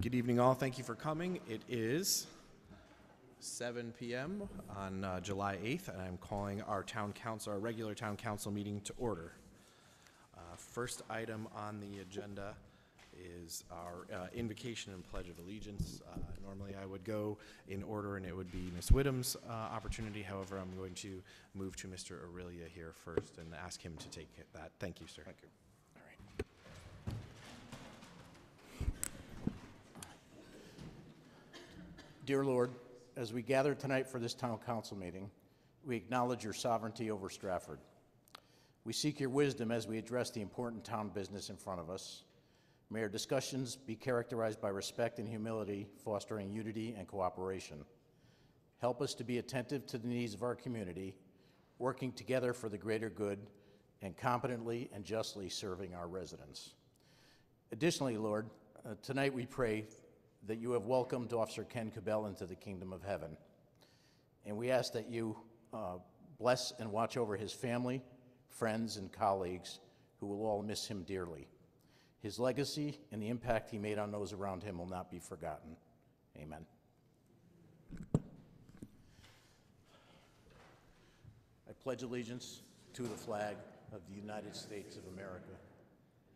Good evening, all. Thank you for coming. It is 7 p.m. on July 8th, and I'm calling our regular town council meeting to order. First item on the agenda is our invocation and pledge of allegiance. Normally I would go in order and it would be Ms. Whittam's opportunity. However, I'm going to move to Mr. Aurelia here first and ask him to take that. Thank you, sir. Thank you. All right. Dear Lord, as we gather tonight for this town council meeting, we acknowledge your sovereignty over Stratford. We seek your wisdom as we address the important town business in front of us. May our discussions be characterized by respect and humility, fostering unity and cooperation. Help us to be attentive to the needs of our community, working together for the greater good, and competently and justly serving our residents. Additionally, Lord, tonight we pray that you have welcomed Officer Ken Cabell into the kingdom of heaven. And we ask that you bless and watch over his family, friends, and colleagues who will all miss him dearly. His legacy and the impact he made on those around him will not be forgotten. Amen. I pledge allegiance to the flag of the United States of America,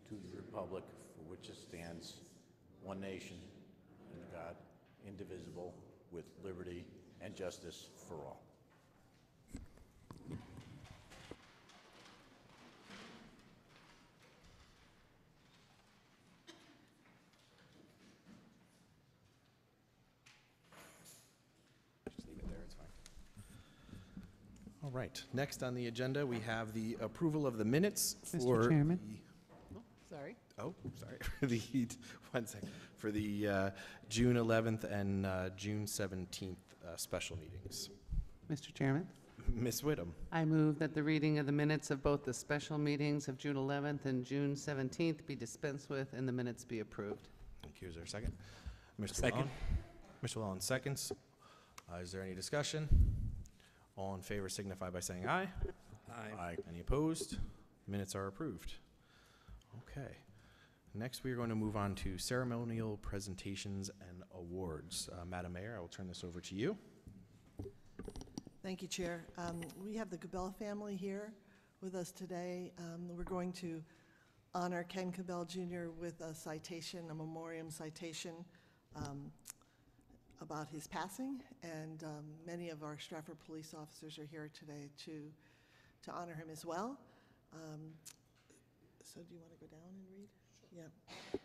to the republic for which it stands, one nation, under God, indivisible, with liberty and justice for all. All right. Next on the agenda, we have the approval of the minutes for Mr. Chairman. Sorry. For the for the June 11th and June 17th special meetings. Mr. Chairman, Ms. Whittam. I move that the reading of the minutes of both the special meetings of June 11th and June 17th be dispensed with and the minutes be approved. Thank you. Is there a second? Mr. Second. Llewellyn? Mr. Llewellyn seconds. Is there any discussion? All in favor signify by saying aye. Aye. Any opposed? Minutes are approved. Okay. Next, we are going to move on to ceremonial presentations and awards. Madam Mayor, I will turn this over to you. Thank you, Chair. We have the Cabell family here with us today. We're going to honor Ken Cabell Jr. with a citation, a memoriam citation about his passing, and many of our Stratford police officers are here today to honor him as well. So do you want to go down and read? Sure. Yeah.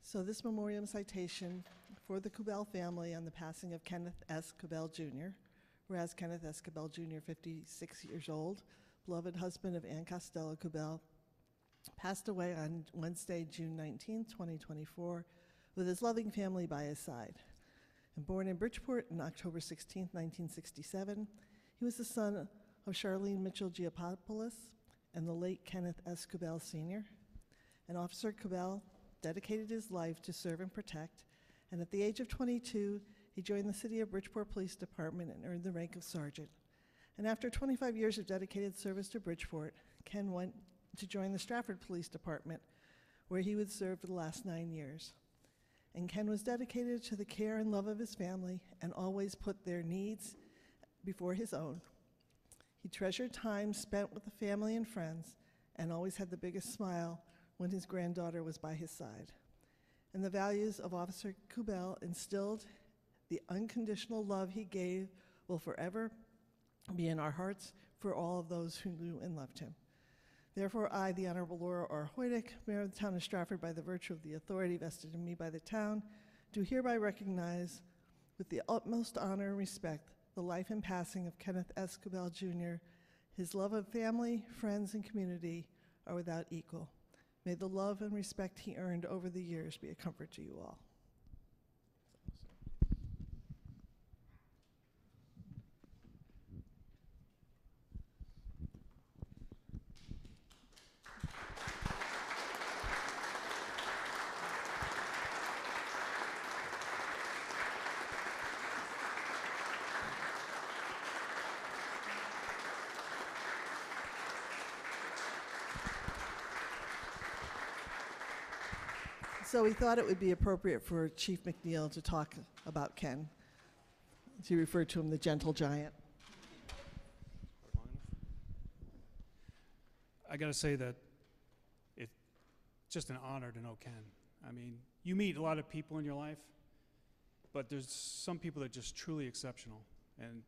So this memoriam citation for the Cabell family on the passing of Kenneth S. Cabell Jr., whereas Kenneth S. Cabell Jr., 56 years old, beloved husband of Ann Costello Cabell, passed away on Wednesday, June 19, 2024, with his loving family by his side. And born in Bridgeport on October 16, 1967, he was the son of Charlene Mitchell Giapopoulos and the late Kenneth S. Cabell Sr. And Officer Cabell dedicated his life to serve and protect, and at the age of 22, he joined the City of Bridgeport Police Department and earned the rank of sergeant. And after 25 years of dedicated service to Bridgeport, Ken went to join the Stratford Police Department, where he would serve for the last 9 years. And Ken was dedicated to the care and love of his family and always put their needs before his own. He treasured time spent with the family and friends and always had the biggest smile when his granddaughter was by his side. And the values of Officer Cabell instilled, the unconditional love he gave, will forever be in our hearts for all of those who knew and loved him. Therefore, I, the Honorable Laura R. Hoydick, Mayor of the Town of Stratford, by the virtue of the authority vested in me by the town, do hereby recognize with the utmost honor and respect the life and passing of Kenneth S. Cabell Jr. His love of family, friends, and community are without equal. May the love and respect he earned over the years be a comfort to you all. So we thought it would be appropriate for Chief McNeil to talk about Ken. She referred to him the gentle giant. I got to say that it's just an honor to know Ken. I mean, you meet a lot of people in your life, but there's some people that are just truly exceptional, and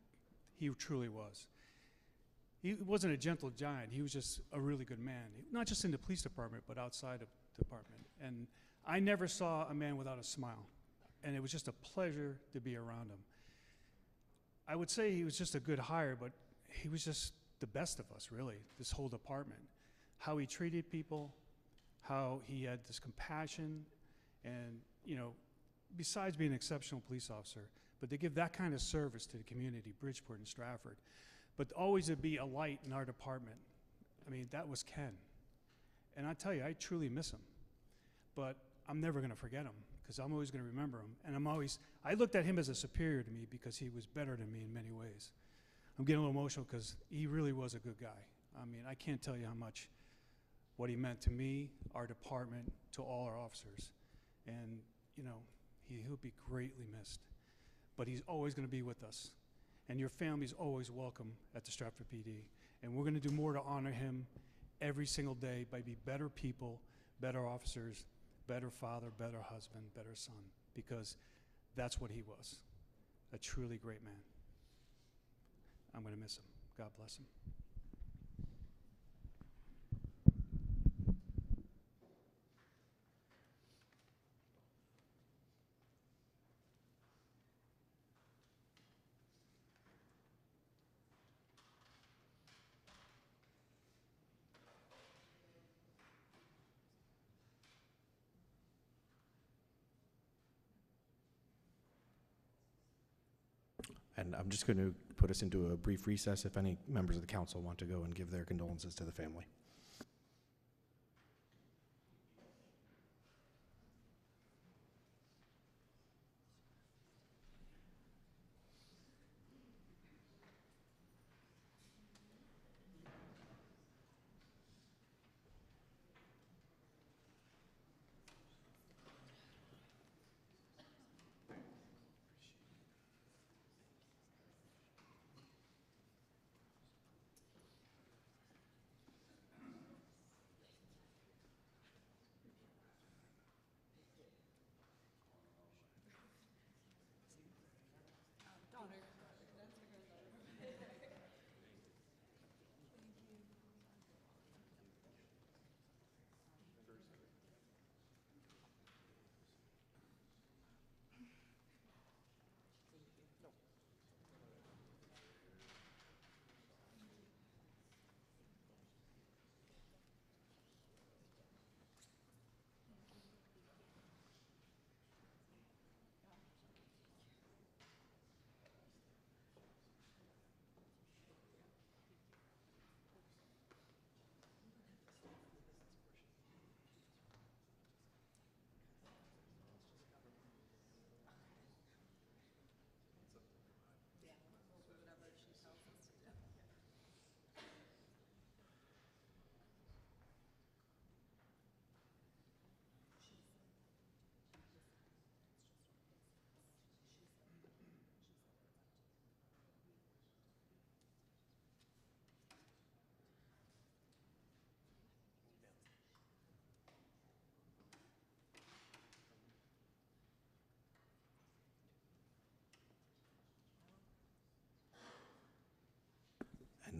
he truly was. He wasn't a gentle giant. He was just a really good man, not just in the police department, but outside of the department. And I never saw a man without a smile, and it was just a pleasure to be around him. I would say he was just a good hire, but he was just the best of us, really, this whole department. How he treated people, how he had this compassion, and, you know, besides being an exceptional police officer, but to give that kind of service to the community, Bridgeport and Stratford, but always to be a light in our department. I mean, that was Ken. And I tell you, I truly miss him. But I'm never going to forget him, because I'm always going to remember him. And I looked at him as a superior to me because he was better than me in many ways. I'm getting a little emotional because he really was a good guy. I mean, I can't tell you how much what he meant to me, our department, to all our officers. And, you know, he'll be greatly missed. But he's always going to be with us. And your family's always welcome at the Stratford PD. And we're going to do more to honor him every single day by being better people, better officers, better father, better husband, better son, because that's what he was, a truly great man. I'm going to miss him. God bless him. And I'm just going to put us into a brief recess if any members of the council want to go and give their condolences to the family.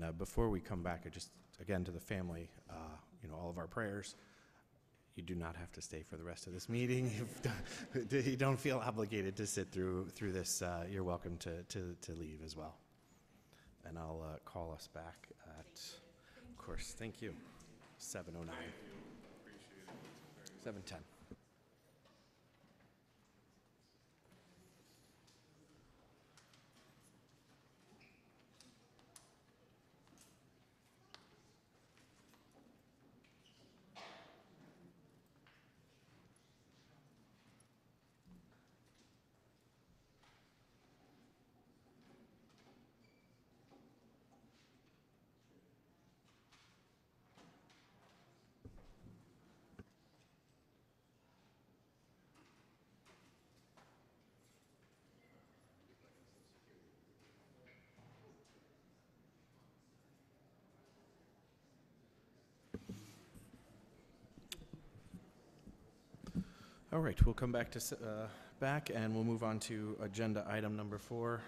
And before we come back, again, to the family, all of our prayers. You do not have to stay for the rest of this meeting. You don't feel obligated to sit through this. You're welcome to leave as well. And I'll call us back at, of course, thank you, 7:09. 7:10. All right, we'll come back and we'll move on to agenda item number 4,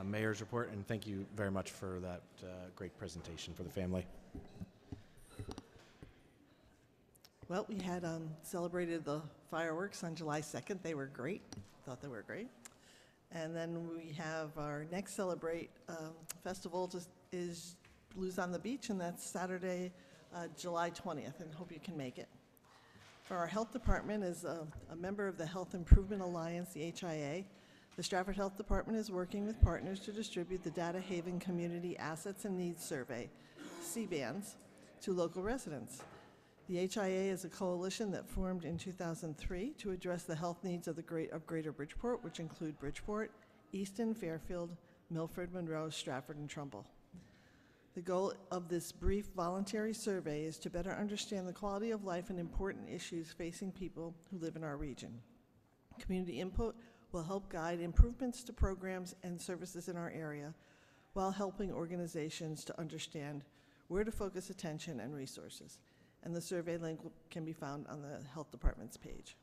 Mayor's report, and thank you very much for that great presentation for the family. Well, we had celebrated the fireworks on July 2nd. They were great. Thought they were great. And then we have our next Celebrate festival is Blues on the Beach, and that's Saturday, July 20th, and hope you can make it. For our health department, as a member of the Health Improvement Alliance, the HIA, the Stratford Health Department is working with partners to distribute the Data Haven Community Assets and Needs Survey, CBANS, to local residents. The HIA is a coalition that formed in 2003 to address the health needs of Greater Bridgeport, which include Bridgeport, Easton, Fairfield, Milford, Monroe, Stratford, and Trumbull. The goal of this brief voluntary survey is to better understand the quality of life and important issues facing people who live in our region. Community input will help guide improvements to programs and services in our area while helping organizations to understand where to focus attention and resources. And the survey link can be found on the Health Department's page.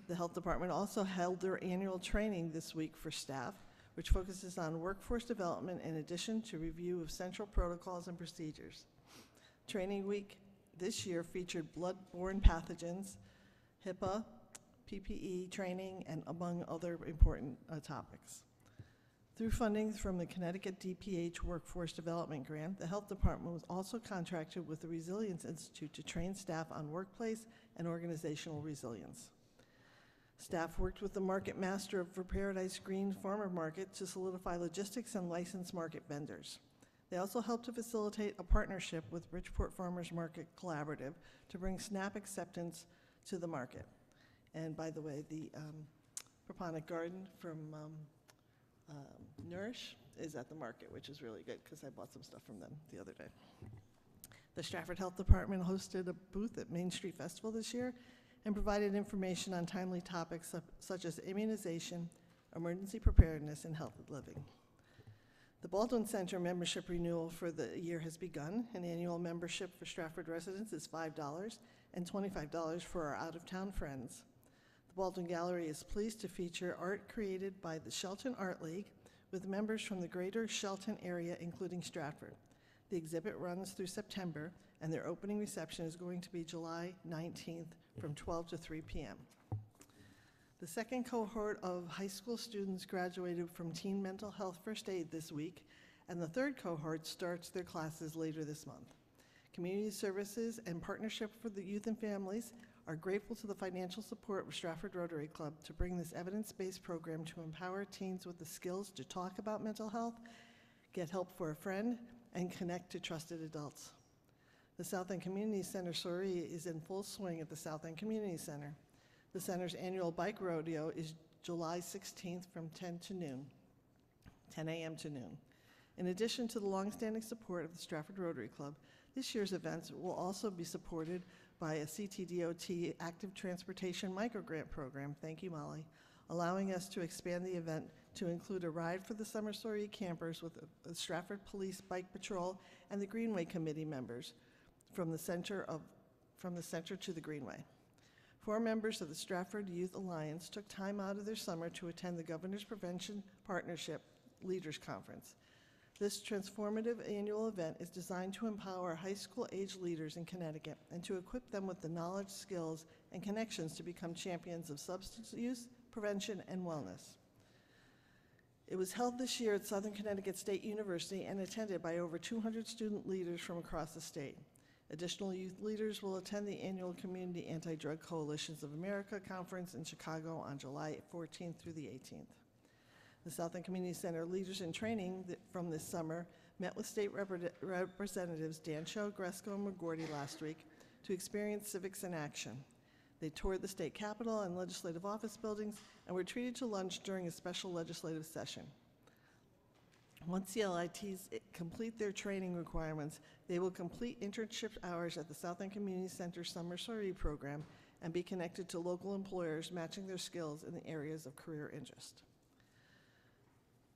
The Health Department also held their annual training this week for staff, which focuses on workforce development in addition to review of central protocols and procedures. Training week this year featured blood-borne pathogens, HIPAA, PPE training, and among other important topics. Through funding from the Connecticut DPH Workforce Development Grant, the Health Department was also contracted with the Resilience Institute to train staff on workplace and organizational resilience. Staff worked with the market master for Paradise Green Farmer Market to solidify logistics and license market vendors. They also helped to facilitate a partnership with Bridgeport Farmers Market Collaborative to bring SNAP acceptance to the market. And by the way, the Proponic Garden from Nourish is at the market, which is really good because I bought some stuff from them the other day. The Stratford Health Department hosted a booth at Main Street Festival this year and provided information on timely topics such as immunization, emergency preparedness, and healthy living. The Baldwin Center membership renewal for the year has begun. An annual membership for Stratford residents is $5 and $25 for our out-of-town friends. The Baldwin Gallery is pleased to feature art created by the Shelton Art League with members from the greater Shelton area, including Stratford. The exhibit runs through September, and their opening reception is going to be July 19th from 12 to 3 p.m. The second cohort of high school students graduated from Teen Mental Health First Aid this week, and the third cohort starts their classes later this month. Community Services and Partnership for the Youth and Families are grateful to the financial support of Stratford Rotary Club to bring this evidence-based program to empower teens with the skills to talk about mental health, get help for a friend, and connect to trusted adults. The South End Community Center soiree is in full swing at the South End Community Center. The center's annual bike rodeo is July 16th from 10 a.m. to noon. In addition to the longstanding support of the Stratford Rotary Club, this year's events will also be supported by a CTDOT Active Transportation Microgrant Program, thank you, Molly, allowing us to expand the event to include a ride for the summer soiree campers with the Stratford Police Bike Patrol and the Greenway Committee members from the center to the Greenway. 4 members of the Stratford Youth Alliance took time out of their summer to attend the Governor's Prevention Partnership Leaders Conference. This transformative annual event is designed to empower high school age leaders in Connecticut and to equip them with the knowledge, skills, and connections to become champions of substance use, prevention, and wellness. It was held this year at Southern Connecticut State University and attended by over 200 student leaders from across the state. Additional youth leaders will attend the annual Community Anti-Drug Coalitions of America Conference in Chicago on July 14th through the 18th. The South End Community Center Leaders in Training from this summer met with state representatives Dan Cho, Gresco, and McGorty last week to experience civics in action. They toured the state capitol and legislative office buildings and were treated to lunch during a special legislative session. Once the LITs complete their training requirements, they will complete internship hours at the South End Community Center Summer Sorority Program and be connected to local employers matching their skills in the areas of career interest.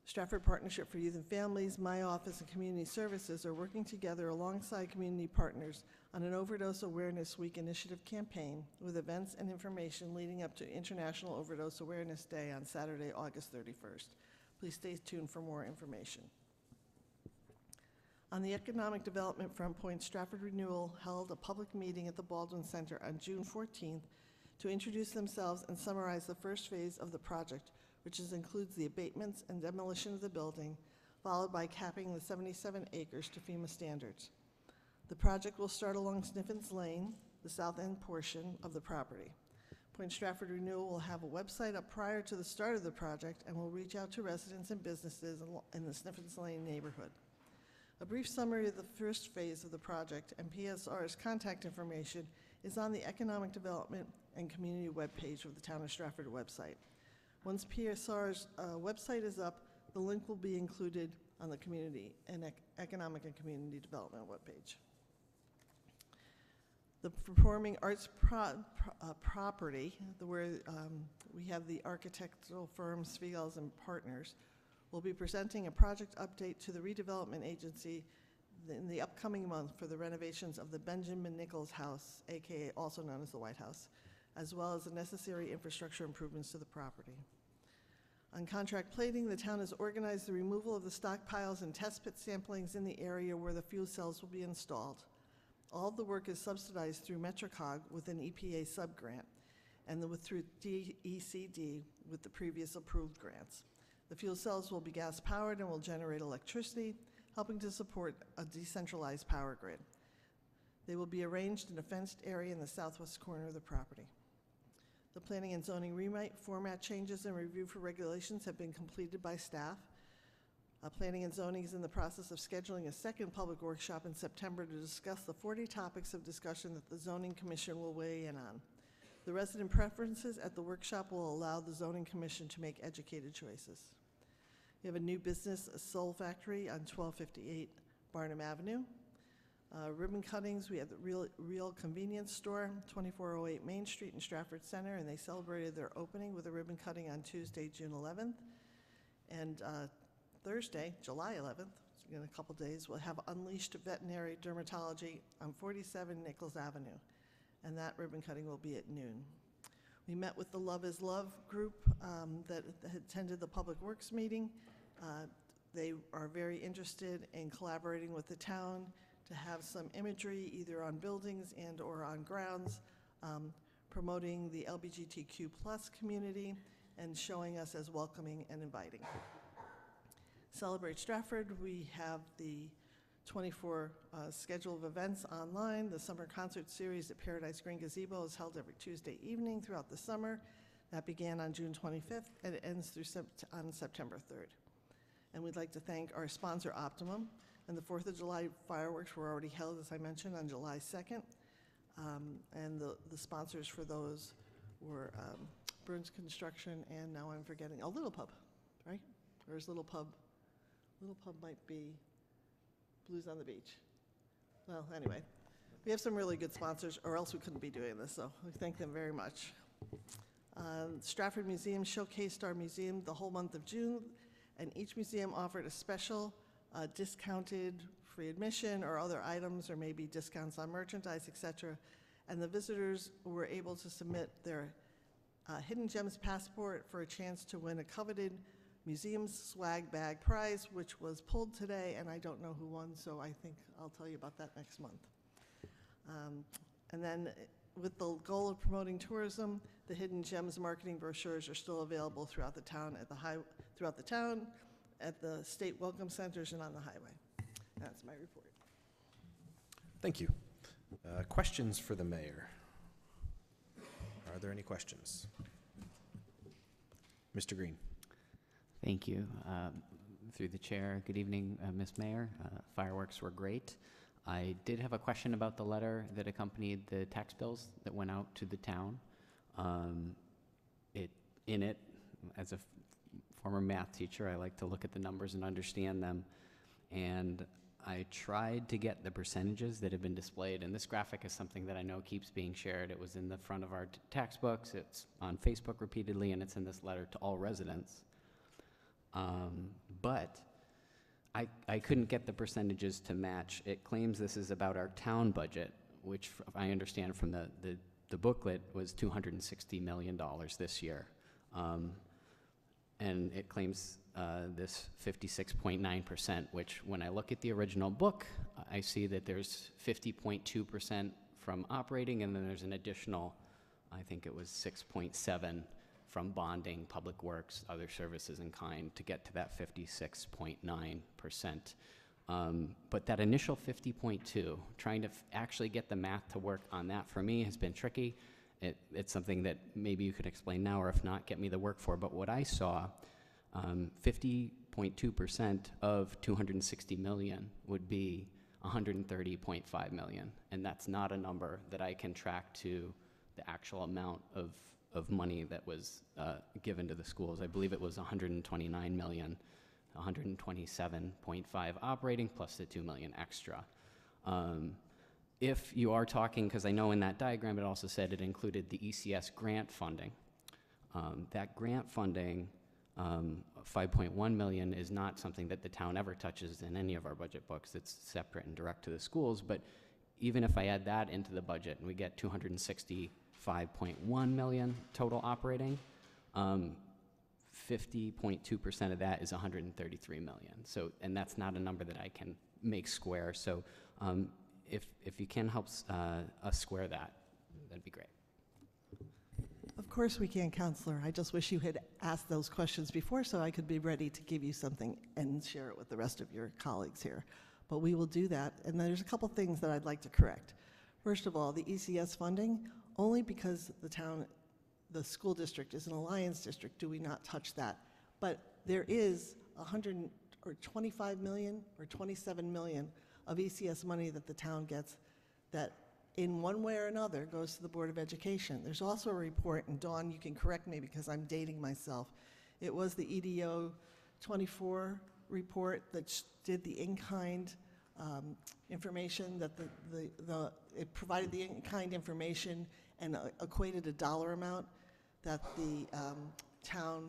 Stratford Partnership for Youth and Families, my office, and Community Services are working together alongside community partners on an Overdose Awareness Week initiative campaign with events and information leading up to International Overdose Awareness Day on Saturday, August 31st. Please stay tuned for more information. On the economic development front point, Stratford Renewal held a public meeting at the Baldwin Center on June 14th to introduce themselves and summarize the first phase of the project, which includes the abatements and demolition of the building, followed by capping the 77 acres to FEMA standards. The project will start along Sniffens Lane, the south end portion of the property. Point Stratford Renewal will have a website up prior to the start of the project and will reach out to residents and businesses in the Sniffens Lane neighborhood. A brief summary of the first phase of the project and PSR's contact information is on the Economic Development and Community webpage of the Town of Stratford website. Once PSR's website is up, the link will be included on the Community and Economic and Community Development webpage. The Performing Arts property, where we have the architectural firm Spiegels and Partners, will be presenting a project update to the redevelopment agency in the upcoming month for the renovations of the Benjamin Nichols House, aka also known as the White House, as well as the necessary infrastructure improvements to the property. On contract plating, the town has organized the removal of the stockpiles and test pit samplings in the area where the fuel cells will be installed. All of the work is subsidized through MetroCog with an EPA subgrant and through DECD with the previous approved grants. The fuel cells will be gas powered and will generate electricity, helping to support a decentralized power grid. They will be arranged in a fenced area in the southwest corner of the property. The planning and zoning remit format changes and review for regulations have been completed by staff. Planning and zoning is in the process of scheduling a second public workshop in September to discuss the 40 topics of discussion that the Zoning Commission will weigh in on. The resident preferences at the workshop will allow the Zoning Commission to make educated choices. We have a new business, a Soul Factory on 1258 Barnum Avenue. Ribbon cuttings, we have the Real Convenience Store, 2408 Main Street in Stratford Center, and they celebrated their opening with a ribbon cutting on Tuesday, June 11th. And Thursday, July 11th, in a couple days, we'll have Unleashed Veterinary Dermatology on 47 Nichols Avenue, and that ribbon cutting will be at noon. We met with the Love is Love group that attended the Public Works meeting. They are very interested in collaborating with the town to have some imagery either on buildings and or on grounds, promoting the LGBTQ+ community and showing us as welcoming and inviting. Celebrate Stratford, we have the 24 schedule of events online. The summer concert series at Paradise Green Gazebo is held every Tuesday evening throughout the summer. That began on June 25th and it ends on September 3rd. And we'd like to thank our sponsor, Optimum. And the 4th of July fireworks were already held, as I mentioned, on July 2nd. And the sponsors for those were Burns Construction and now I'm forgetting, Little Pub, right? Or is Little Pub might be Blues on the Beach. Well, anyway, we have some really good sponsors, or else we couldn't be doing this, so we thank them very much. Stratford Museum showcased our museum the whole month of June, and each museum offered a special discounted free admission or other items, or maybe discounts on merchandise, etc. And the visitors were able to submit their Hidden Gems passport for a chance to win a coveted Museum's Swag Bag prize, which was pulled today, and I don't know who won, so I think I'll tell you about that next month. And then with the goal of promoting tourism, the Hidden Gems marketing brochures are still available throughout the town, at the state welcome centers and on the highway. That's my report. Thank you. Questions for the mayor? Are there any questions? Mr. Green. Thank you. Through the chair, good evening, Ms. Mayor. Fireworks were great. I did have a question about the letter that accompanied the tax bills that went out to the town. In it, as a former math teacher, I like to look at the numbers and understand them. And I tried to get the percentages that have been displayed, and this graphic is something that I know keeps being shared. It was in the front of our tax books, it's on Facebook repeatedly, and it's in this letter to all residents. But I couldn't get the percentages to match. It claims this is about our town budget, which I understand from the booklet was $260 million this year. And it claims this 56.9%, which when I look at the original book, I see that there's 50.2% from operating, and then there's an additional, I think it was 6.7 from bonding, public works, other services in kind to get to that 56.9%. But that initial 50.2, trying to actually get the math to work on that for me has been tricky. It's something that maybe you could explain now, or if not, get me the work for. But what I saw, 50.2% of 260 million would be 130.5 million. And that's not a number that I can track to the actual amount of money that was given to the schools. I believe it was 129 million, 127.5 operating plus the 2 million extra. If you are talking, because I know in that diagram it also said it included the ECS grant funding. That grant funding, 5.1 million, is not something that the town ever touches in any of our budget books. It's separate and direct to the schools. But even if I add that into the budget and we get 265.1 million total operating, 50.2% of that is 133 million. So, and that's not a number that I can make square. So if you can help us square that, that'd be great. Of course we can, Counselor. I just wish you had asked those questions before so I could be ready to give you something and share it with the rest of your colleagues here. But we will do that. And there's a couple things that I'd like to correct. First of all, the ECS funding, only because the school district is an alliance district do we not touch that. But there is 125 million or 27 million of ECS money that the town gets that in one way or another goes to the Board of Education. There's also a report, and Dawn, you can correct me because I'm dating myself. It was the EDO 24 report that did the in-kind information, that it provided the in-kind information and equated a dollar amount that the town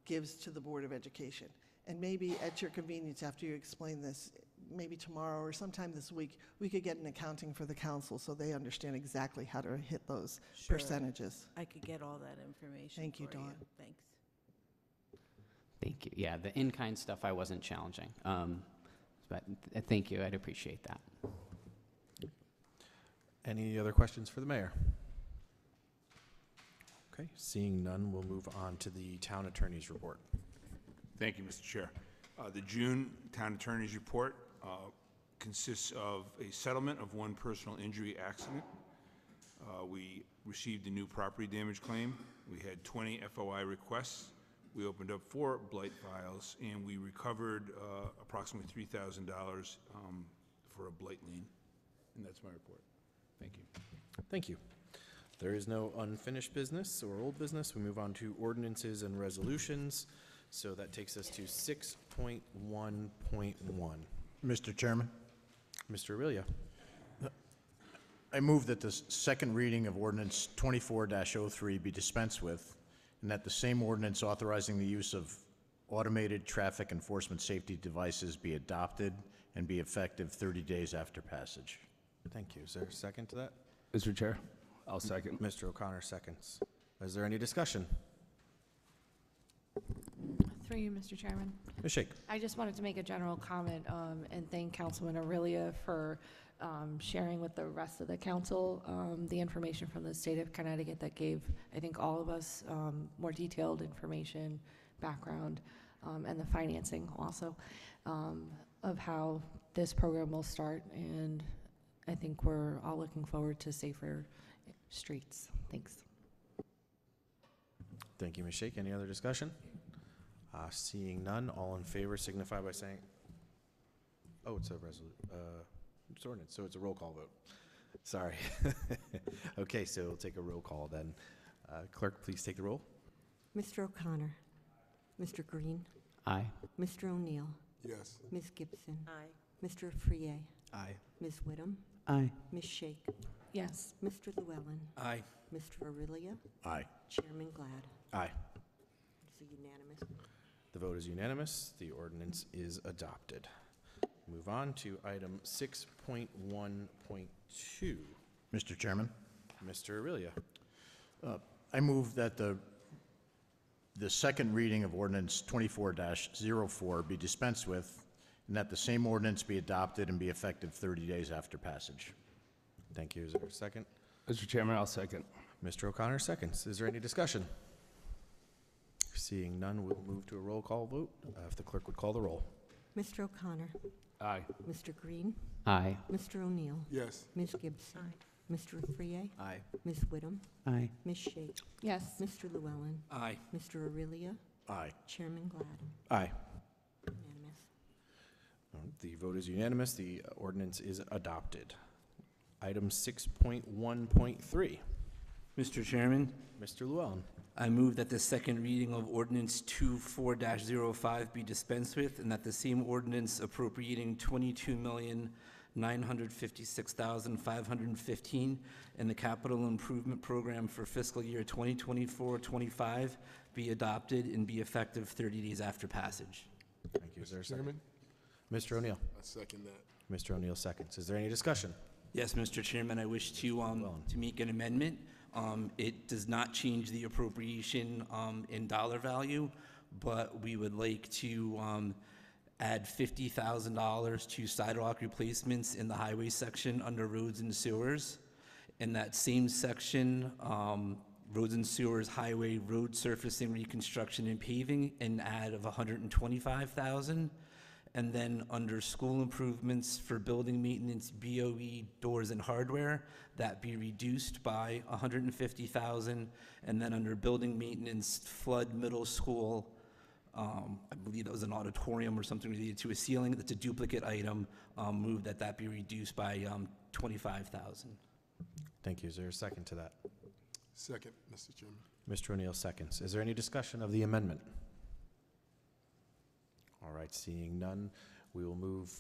gives to the Board of Education. And maybe at your convenience, after you explain this, maybe tomorrow or sometime this week, we could get an accounting for the council so they understand exactly how to hit those percentages. I could get all that information. Thank you, for Dawn. Thanks. Thank you. Yeah, the in-kind stuff I wasn't challenging. But thank you, I'd appreciate that. Any other questions for the mayor? Okay, seeing none, we'll move on to the town attorney's report. Thank you, Mr. Chair. The June Town Attorney's Report consists of a settlement of one personal injury accident. We received a new property damage claim. We had 20 FOI requests. We opened up 4 blight files, and we recovered approximately $3,000 for a blight lien. And that's my report. Thank you. Thank you. There is no unfinished business or old business. We move on to ordinances and resolutions. So that takes us to 6.1.1. Mr. Chairman, Mr. Aurelia. I move that the second reading of ordinance 24-03 be dispensed with, and that the same ordinance authorizing the use of automated traffic enforcement safety devices be adopted and be effective 30 days after passage. Thank you. Is there a second to that? Mr. Chair, I'll second. Mr. O'Connor seconds. Is there any discussion? Through you, Mr. Chairman. Ms. Shake. I just wanted to make a general comment and thank Councilman Aurelia for sharing with the rest of the council the information from the state of Connecticut that gave, I think, all of us more detailed information, background, and the financing also of how this program will start and I think we're all looking forward to safer streets. Thanks. Thank you, Ms. Shake. Any other discussion? Seeing none, all in favor signify by saying, oh, it's a it's ordinance, so it's a roll call vote. Sorry. Okay, so we'll take a roll call then. Clerk, please take the roll. Mr. O'Connor. Mr. Green. Aye. Mr. O'Neill. Yes. Ms. Gibson. Aye. Mr. Frier. Aye. Ms. Whittam. Aye. Ms. Shake. Yes. Mr. Llewellyn. Aye. Mr. Aurelia. Aye. Chairman Glad. Aye. It's a unanimous. The vote is unanimous. The ordinance is adopted. Move on to item 6.1.2. Mr. Chairman, Mr. Aurelia. I move that the second reading of ordinance 24-04 be dispensed with, and that the same ordinance be adopted and be effective 30 days after passage. Thank you. Is there a second? Mr. Chairman, I'll second. Mr. O'Connor seconds. Is there any discussion? Seeing none, we'll move to a roll call vote. If the clerk would call the roll. Mr. O'Connor. Aye. Mr. Green. Aye. Mr. O'Neill. Yes. Ms. Gibson. Mr. Frier. Aye. Ms. Whittam. Aye. Ms. Shake. Yes. Mr. Llewellyn. Aye. Mr. Aurelia. Aye. Chairman Glad. Aye. Unanimous. The vote is unanimous. The ordinance is adopted. Item 6.1.3. Mr. Chairman, Mr. Llewellyn. I move that the second reading of ordinance 24-05 be dispensed with, and that the same ordinance appropriating $22,956,515 in the capital improvement program for fiscal year 2024-25 be adopted and be effective 30 days after passage. Thank you. Is there a second? Mr. O'Neill. I second that. Mr. O'Neill seconds. Is there any discussion? Yes, Mr. Chairman, I wish to make an amendment. It does not change the appropriation in dollar value, but we would like to add $50,000 to sidewalk replacements in the highway section under roads and sewers. In that same section, roads and sewers, highway, road surfacing, reconstruction, and paving, an add of $125,000. And then under school improvements for building maintenance, BOE, doors, and hardware, that be reduced by $150,000. And then under building maintenance, flood middle school, I believe that was an auditorium or something related to a ceiling, that's a duplicate item, move that be reduced by $25,000. Thank you. Is there a second to that? Second, Mr. Chairman. Mr. O'Neill seconds. Is there any discussion of the amendment? All right, seeing none, we will move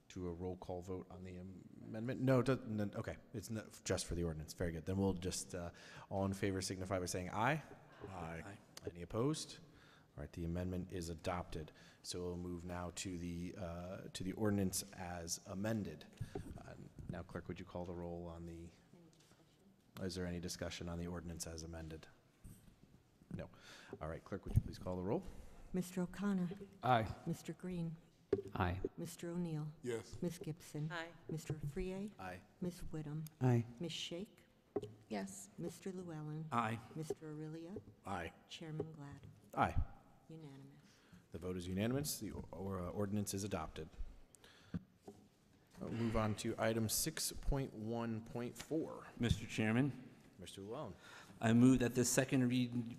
to a roll call vote on the amendment. No, okay, it's not just for the ordinance. Very good. Then we'll just, all in favor signify by saying aye. Aye. Any opposed? All right, the amendment is adopted. So we'll move now to the ordinance as amended. Now, clerk, would you call the roll on the, is there any discussion on the ordinance as amended? No. All right, clerk, would you please call the roll? Mr. O'Connor. Aye. Mr. Green. Aye. Mr. O'Neill. Yes. Ms. Gibson. Aye. Mr. Frier. Aye. Ms. Whittam. Aye. Ms. Shake. Yes. Mr. Llewellyn. Aye. Mr. Aurelia. Aye. Chairman Glad. Aye. Unanimous. The vote is unanimous. The ordinance is adopted. We'll move on to item 6.1.4. Mr. Chairman, Mr. Llewellyn. I move that the second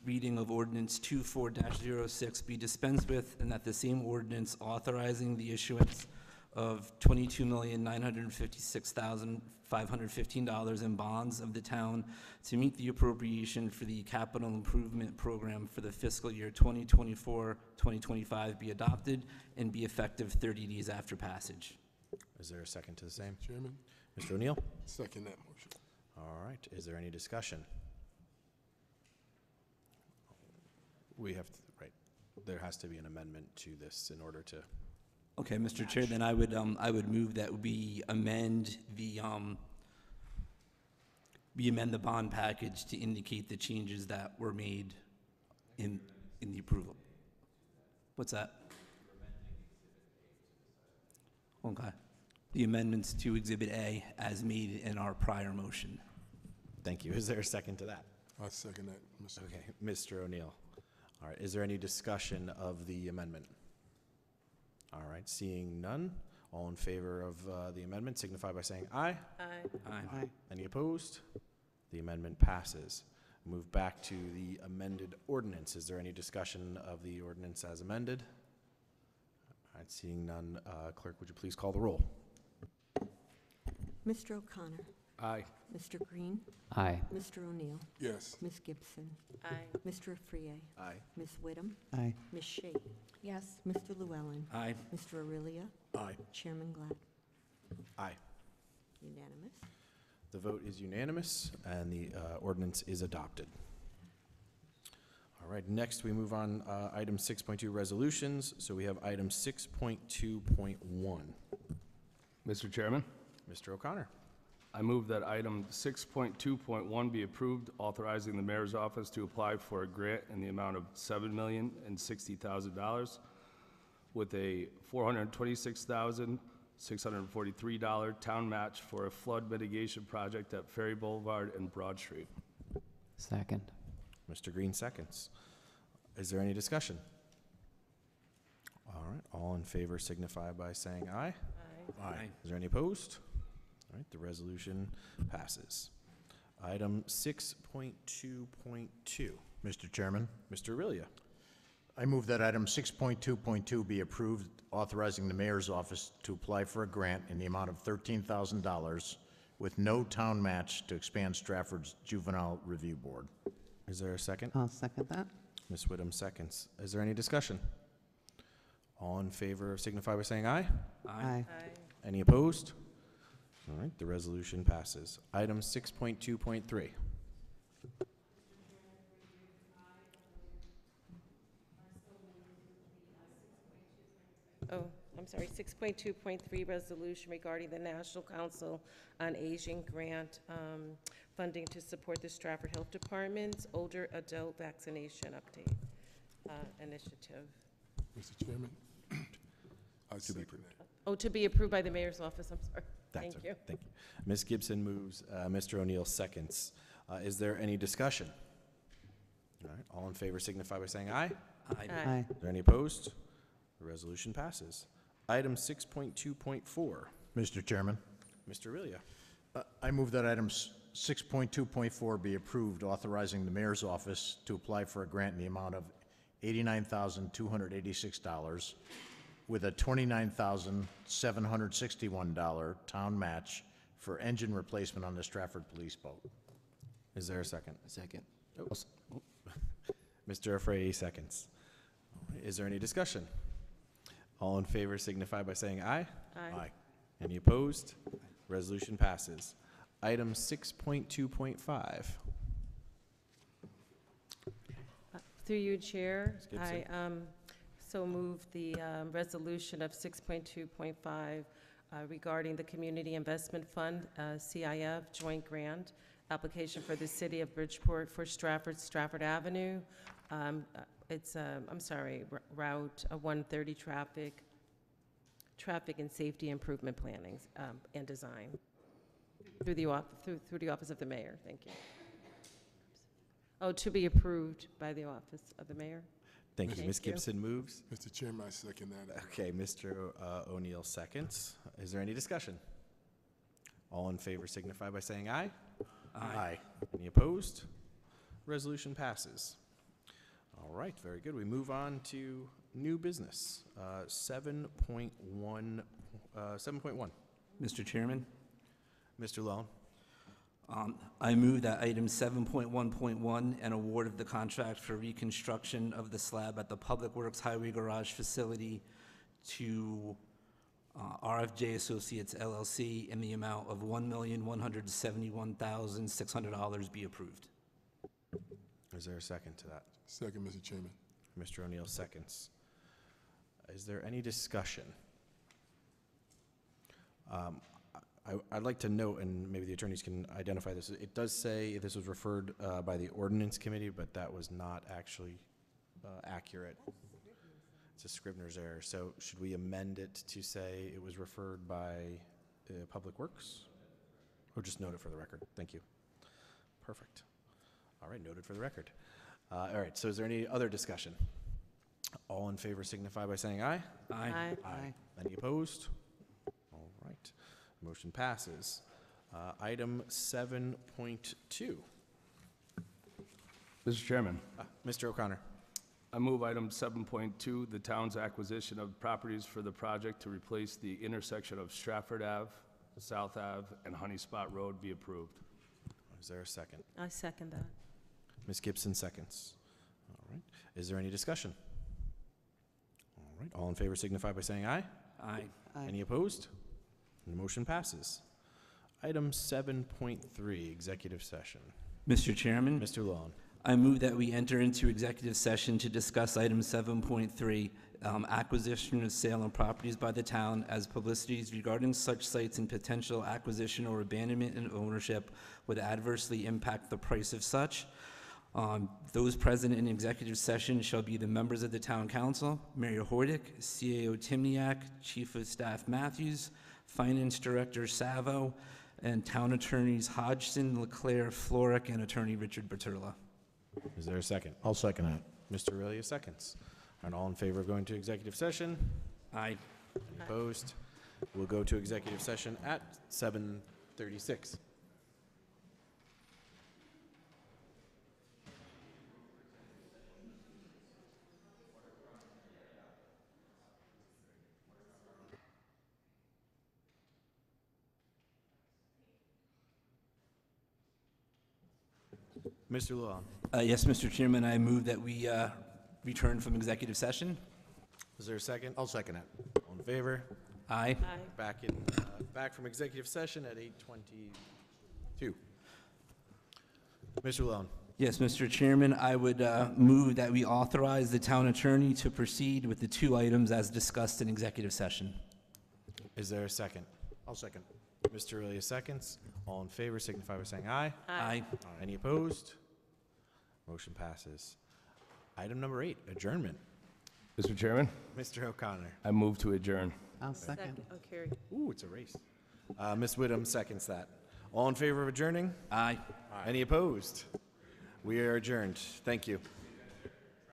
reading of ordinance 24-06 be dispensed with, and that the same ordinance authorizing the issuance of $22,956,515 in bonds of the town to meet the appropriation for the capital improvement program for the fiscal year 2024-2025 be adopted and be effective 30 days after passage. Is there a second to the same? Chairman, Mr. O'Neill? second that motion. All right. Is there any discussion? We have to, right, there has to be an amendment to this in order to, Okay, Mr. Chair, then I would move that we amend the bond package to indicate the changes that were made in the approval. What's that? Okay. The amendments to Exhibit A as made in our prior motion. thank you. Is there a second to that? I second that, Mr. Okay, Mr. O'Neill. All right, is there any discussion of the amendment? All right, seeing none, All in favor of the amendment signify by saying aye. Aye. Any opposed? The amendment passes. Move back to the amended ordinance. Is there any discussion of the ordinance as amended? All right, seeing none, clerk, would you please call the roll? Mr. O'Connor. Aye. Mr. Green. Aye. Mr. O'Neill. Yes. Ms. Gibson. Aye. Mr. Afriyie. Aye. Ms. Whittam. Aye. Ms. Shake. Yes. Mr. Llewellyn. Aye. Mr. Aurelia. Aye. Chairman Glad. Aye. Unanimous. The vote is unanimous, and the ordinance is adopted. All right, next we move on, item 6.2, resolutions. So we have item 6.2.1. Mr. Chairman, Mr. O'Connor. I move that item 6.2.1 be approved, authorizing the mayor's office to apply for a grant in the amount of $7,060,000 with a $426,643 town match for a flood mitigation project at Ferry Boulevard and Broad Street. Second. Mr. Green seconds. Is there any discussion? All right, all in favor signify by saying aye. Aye. Is there any opposed? All right, the resolution passes. Item 6.2.2. Mr. Chairman, Mr. Aurelia. I move that item 6.2.2 be approved, authorizing the mayor's office to apply for a grant in the amount of $13,000 with no town match to expand Stratford's Juvenile Review Board. Is there a second? I'll second that. Ms. Whittam seconds. Is there any discussion? All in favor signify by saying aye. Aye. Any opposed? All right, the resolution passes. Item 6.2.3. Oh, I'm sorry, 6.2.3 resolution regarding the National Council on Aging grant funding to support the Stratford Health Department's older adult vaccination update initiative. Mr. Chairman, I second that. Oh, to be approved by the mayor's office, I'm sorry. That's Thank okay. you. Thank you. Ms. Gibson moves, Mr. O'Neill seconds. Is there any discussion? All right, all in favor signify by saying aye. Aye. Aye. Is there any opposed? The resolution passes. Item 6.2.4. Mr. Chairman, Mr. Aurelia. I move that item 6.2.4 be approved, authorizing the mayor's office to apply for a grant in the amount of $89,286 with a $29,761 town match for engine replacement on the Stratford police boat. Is there a second? Second. Mr. Afriyie seconds. Is there any discussion? All in favor signify by saying aye. Aye. Any opposed? Resolution passes. Item 6.2.5. Through you, Chair, Ms. Gibson. I so move the resolution of 6.2.5 regarding the Community Investment Fund, CIF, joint grant application for the City of Bridgeport for Stratford Avenue. It's, I'm sorry, Route 130 traffic and safety improvement planning and design through the Office of the Mayor. Thank you. Oh, to be approved by the Office of the Mayor. Thank you. Thank Ms. you. Gibson moves. Mr. Chairman, I second that. Okay, Mr. O'Neill seconds. Is there any discussion? All in favor signify by saying aye. Aye. Any opposed? Resolution passes. All right, very good. We move on to new business. 7.1. Mr. Chairman, Mr. Llewellyn. I move that item 7.1.1, an award of the contract for reconstruction of the slab at the Public Works Highway Garage facility to RFJ Associates LLC in the amount of $1,171,600 be approved. Is there a second to that? Second, Mr. Chairman. Mr. O'Neill seconds. Is there any discussion? I'd like to note, and maybe the attorneys can identify this, it does say this was referred by the Ordinance Committee, but that was not actually accurate. It's a Scrivener's error. So should we amend it to say it was referred by Public Works? Or just note it for the record? Thank you. Perfect. All right, noted for the record. All right, so is there any other discussion? All in favor signify by saying aye. Aye. Aye. Any opposed? Motion passes. Item 7.2. Mr. Chairman, Mr. O'Connor. I move item 7.2, the town's acquisition of properties for the project to replace the intersection of Stratford Ave, South Ave, and Honey Spot Road be approved. Is there a second? I second that. Ms. Gibson seconds. All right. Is there any discussion? All right. All in favor signify by saying aye. Aye. Any opposed? The motion passes. Item 7.3, executive session. Mr. Chairman, Mr. Long. I move that we enter into executive session to discuss item 7.3, acquisition of sale of properties by the town as publicities regarding such sites and potential acquisition or abandonment and ownership would adversely impact the price of such. Those present in executive session shall be the members of the town council, Mayor Hordick, CAO Timniak, Chief of Staff Matthews, Finance Director Savo, and Town Attorneys Hodgson, Leclerc, Floric, and Attorney Richard Berturla. Is there a second? I'll second that. Mr. Aurelia seconds. And all in favor of going to executive session? Aye. Any opposed? We'll go to executive session at 7:36. Mr. Luan. Yes, Mr. Chairman, I move that we return from executive session. Is there a second? I'll second it. All in favor? Aye. Back from executive session at 8:22. Mr. Luan. Yes, Mr. Chairman, I would move that we authorize the town attorney to proceed with the two items as discussed in executive session. Is there a second? I'll second. Mr. Aurelia seconds. All in favor signify by saying aye. Aye. Any opposed? Motion passes. Item number 8, adjournment. Mr. Chairman, Mr. O'Connor. I move to adjourn. I'll second. Oh, carried. Ooh, it's a race. Ms. Whittam seconds that. All in favor of adjourning? Aye. Any opposed? We are adjourned. Thank you.